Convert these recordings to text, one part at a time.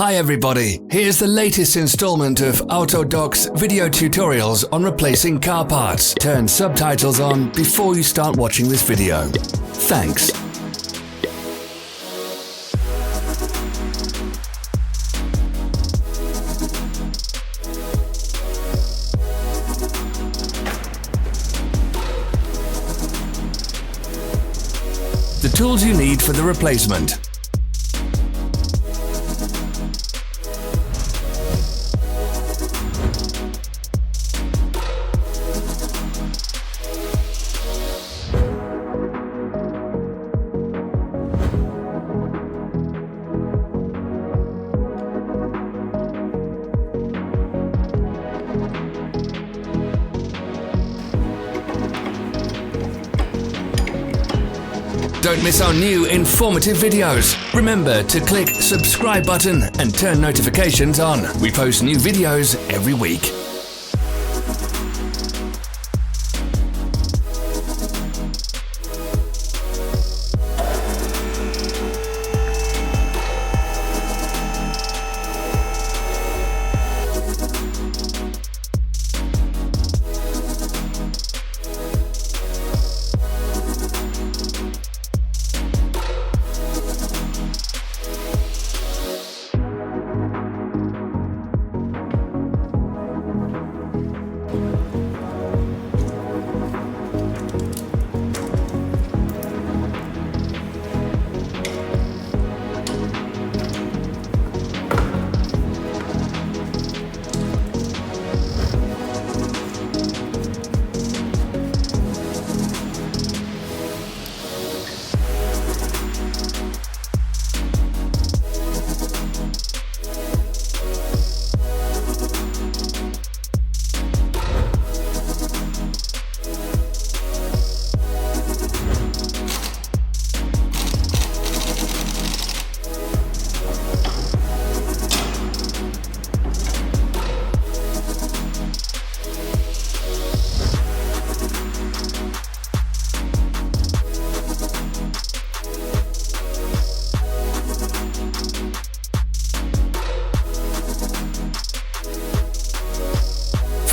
Hi everybody, here's the latest installment of Autodoc's video tutorials on replacing car parts. Turn subtitles on before you start watching this video. Thanks. The tools you need for the replacement. Don't miss our new informative videos. Remember to click subscribe button and turn notifications on. We post new videos every week.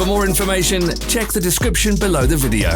For more information, check the description below the video.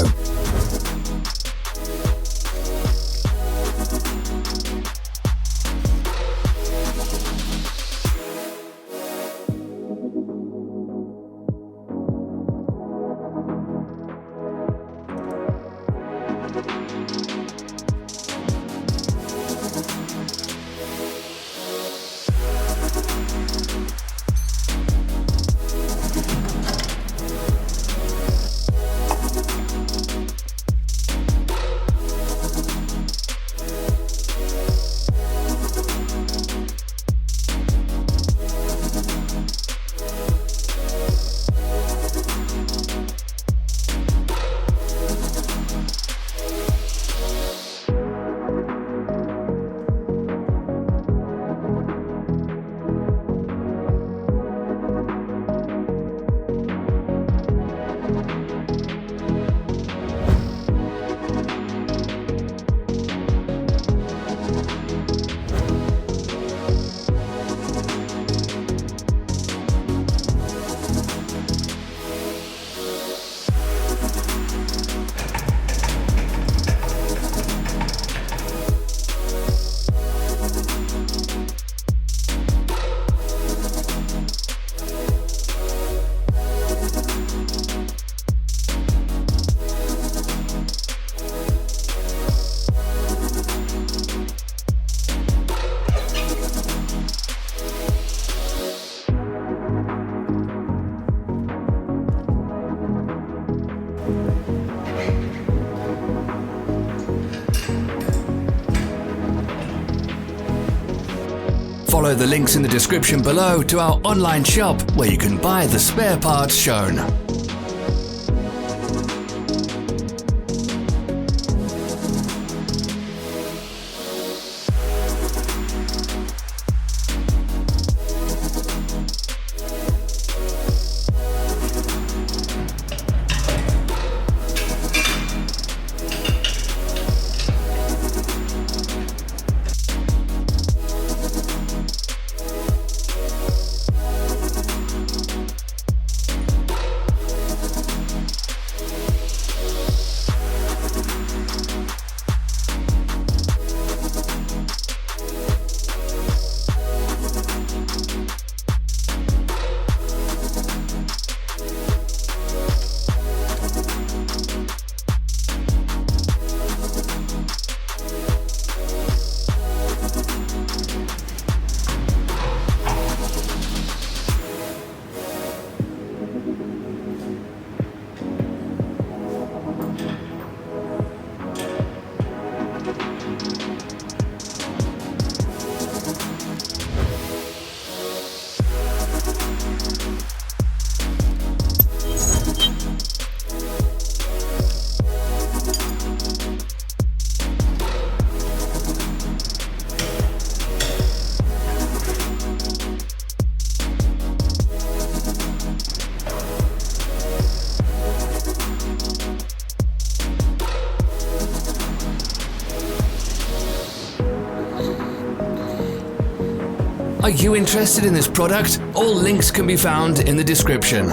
Follow the links in the description below to our online shop where you can buy the spare parts shown. Are you interested in this product? All links can be found in the description.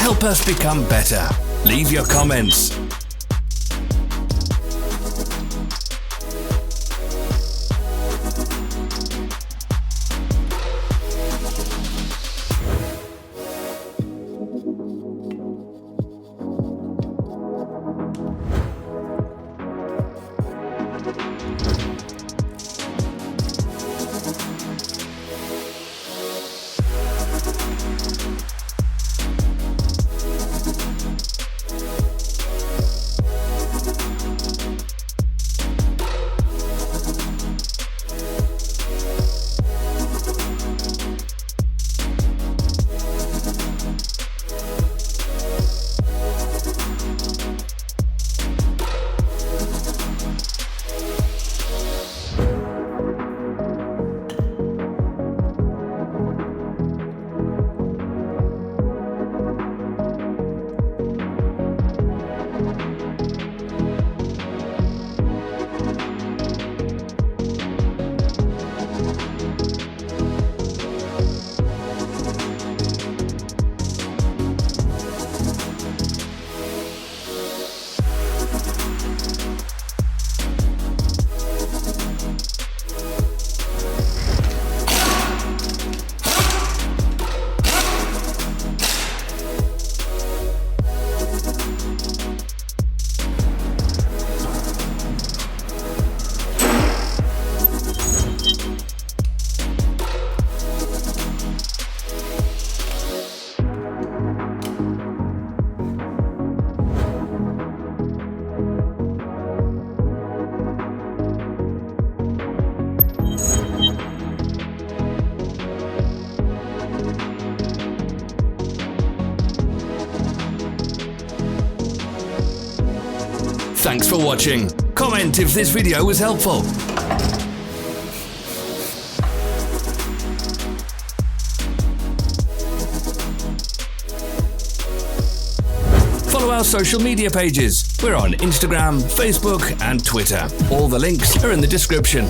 Help us become better. Leave your comments. Thanks for watching. Comment if this video was helpful. Follow our social media pages. We're on Instagram, Facebook and Twitter. All the links are in the description.